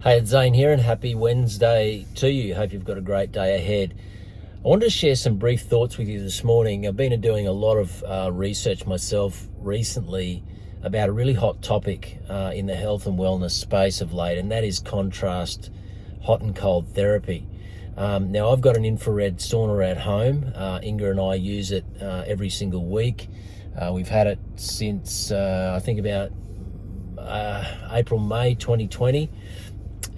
Hey, it's Zane here, and happy Wednesday to you. Hope you've got a great day ahead. I wanted to share some brief thoughts with you this morning. I've been doing a lot of research myself recently about a really hot topic in the health and wellness space of late, and that is contrast hot and cold therapy. Now, I've got an infrared sauna at home. Inga and I use it every single week. We've had it since I think about April, May 2020.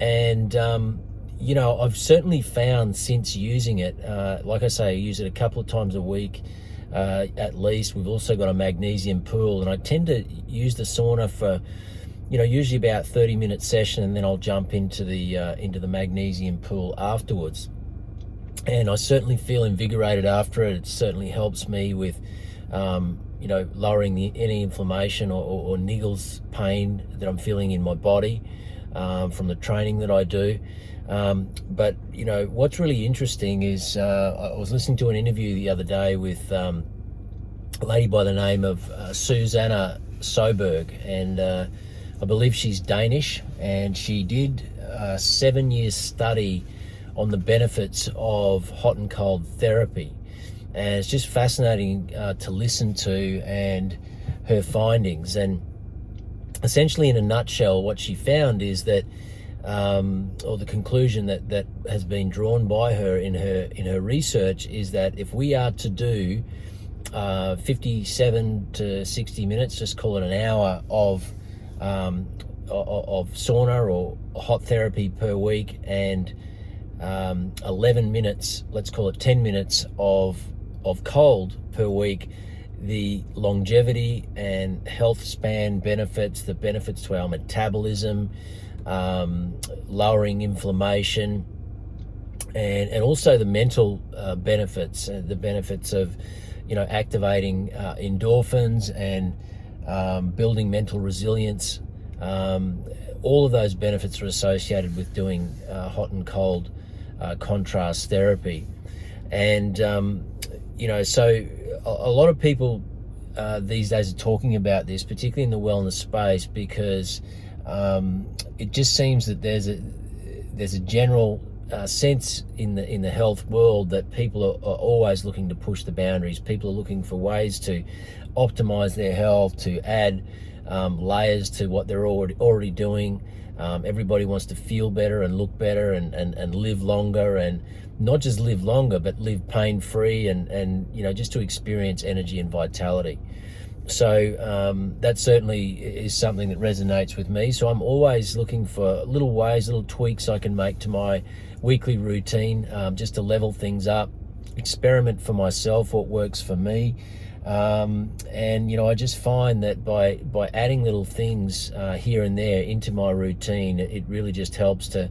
And, I've certainly found since using it, like I say, I use it a couple of times a week at least. We've also got a magnesium pool, and I tend to use the sauna for, usually about 30-minute session, and then I'll jump into the magnesium pool afterwards. And I certainly feel invigorated after it. It certainly helps me with, lowering any inflammation or niggles pain that I'm feeling in my body. From the training that I do. But what's really interesting is I was listening to an interview the other day with a lady by the name of Susanna Soberg, and I believe she's Danish, and she did a 7-year study on the benefits of hot and cold therapy. And it's just fascinating to listen to, and her findings. And essentially, in a nutshell, what she found is that, or the conclusion that has been drawn by her in her research, is that if we are to do 57 to 60 minutes, just call it an hour of sauna or hot therapy per week, and 11 minutes, let's call it 10 minutes of cold per week, the longevity and health span benefits, the benefits to our metabolism, lowering inflammation, and also the mental benefits, the benefits of activating endorphins and building mental resilience. All of those benefits are associated with doing hot and cold contrast therapy. And so a lot of people these days are talking about this, particularly in the wellness space, because it just seems that there's a general sense in the health world that people are always looking to push the boundaries. People are looking for ways to optimize their health, to add layers to what they're already doing. Everybody wants to feel better and look better and live longer, and not just live longer, but live pain-free and just to experience energy and vitality. So that certainly is something that resonates with me. So I'm always looking for little ways, little tweaks I can make to my weekly routine, just to level things up, experiment for myself what works for me. And I just find that by adding little things here and there into my routine, it really just helps to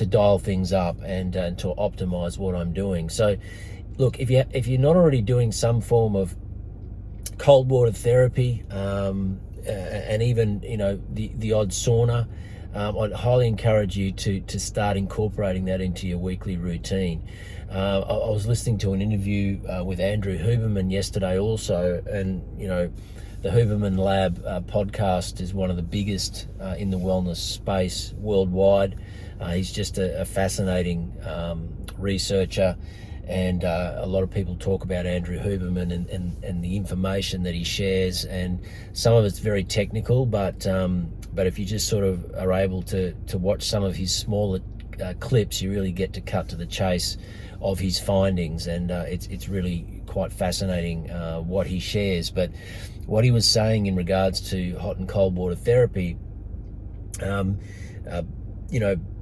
dial things up and to optimize what I'm doing. So look, if you're not already doing some form of cold water therapy, and even the odd sauna, I'd highly encourage you to start incorporating that into your weekly routine. I was listening to an interview with Andrew Huberman yesterday also, and the Huberman Lab podcast is one of the biggest in the wellness space worldwide. He's just a fascinating researcher, and a lot of people talk about Andrew Huberman and the information that he shares, and some of it's very technical, but if you just sort of are able to watch some of his smaller clips, you really get to cut to the chase of his findings, and it's really quite fascinating what he shares. But what he was saying in regards to hot and cold water therapy,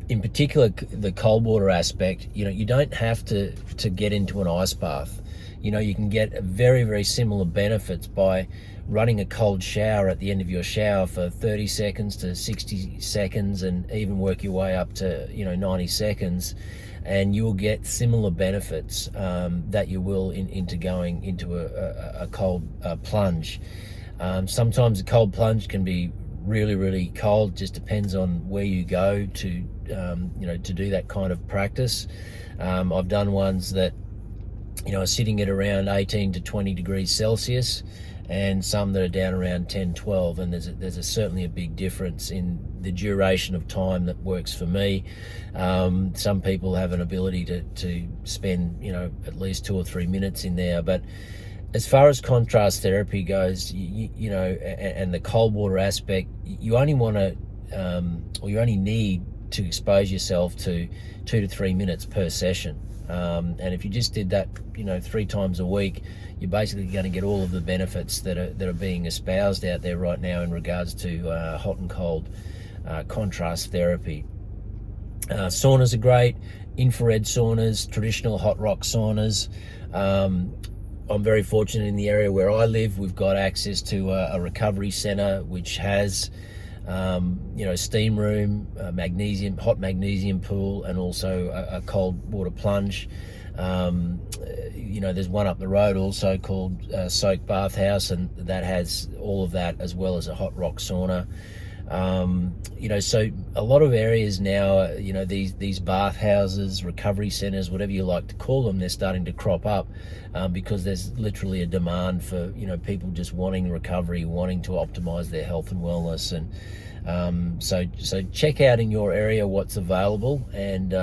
in particular the cold water aspect, you don't have to get into an ice bath. You can get very, very similar benefits by running a cold shower at the end of your shower for 30 seconds to 60 seconds, and even work your way up to 90 seconds, and you'll get similar benefits that you will into going into a cold plunge. Sometimes a cold plunge can be really, really cold. Just depends on where you go to do that kind of practice. I've done ones that are sitting at around 18 to 20 degrees Celsius, and some that are down around 10, 12. And there's certainly a big difference in the duration of time that works for me. Some people have an ability to spend, at least 2 or 3 minutes in there. But as far as contrast therapy goes, and the cold water aspect, you only want to, or you only need to expose yourself to 2 to 3 minutes per session. And if you just did that, 3 times a week, you're basically going to get all of the benefits that are being espoused out there right now in regards to hot and cold contrast therapy. Saunas are great, infrared saunas, traditional hot rock saunas. I'm very fortunate in the area where I live. We've got access to a recovery centre which has steam room, hot magnesium pool, and also a cold water plunge. There's one up the road also called Soak Bath House, and that has all of that as well as a hot rock sauna. So a lot of areas now, these bath houses, recovery centres, whatever you like to call them, they're starting to crop up because there's literally a demand for, people just wanting recovery, wanting to optimise their health and wellness. And so check out in your area what's available. And,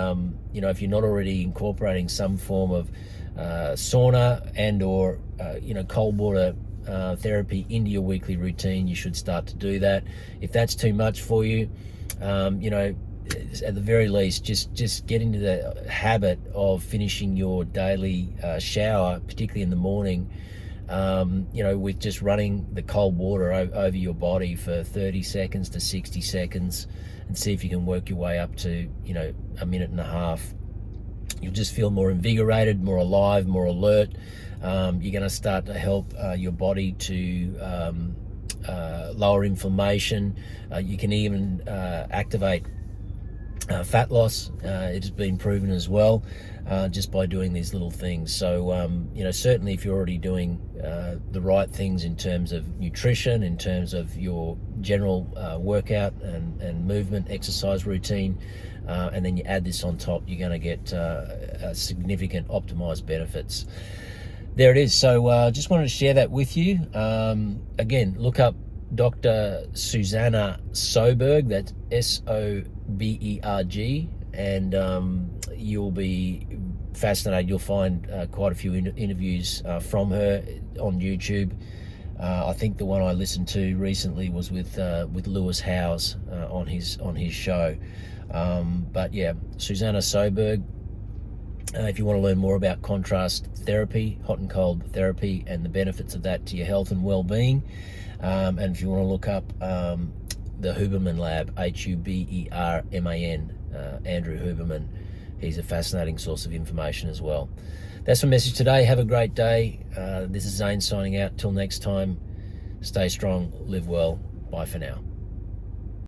if you're not already incorporating some form of sauna and or, cold water therapy into your weekly routine, you should start to do that. If that's too much for you, at the very least, just get into the habit of finishing your daily shower, particularly in the morning, with just running the cold water over your body for 30 seconds to 60 seconds, and see if you can work your way up to, a minute and a half. You'll just feel more invigorated, more alive, more alert. You're going to start to help your body to lower inflammation. You can even activate fat loss. It has been proven as well, just by doing these little things. So, certainly if you're already doing the right things in terms of nutrition, in terms of your general workout and movement, exercise routine, and then you add this on top, you're going to get significant optimized benefits. There it is. So just wanted to share that with you. Again, look up Dr. Susanna Soberg, that's Soberg, and you'll be fascinated. You'll find quite a few interviews from her on YouTube. I think the one I listened to recently was with Lewis Howes on his show. But yeah, Susanna Soberg. If you want to learn more about contrast therapy, hot and cold therapy, and the benefits of that to your health and well-being, and if you want to look up the Huberman Lab, Huberman, Andrew Huberman, he's a fascinating source of information as well. That's my message today. Have a great day. This is Zane signing out. Till next time, stay strong, live well. Bye for now.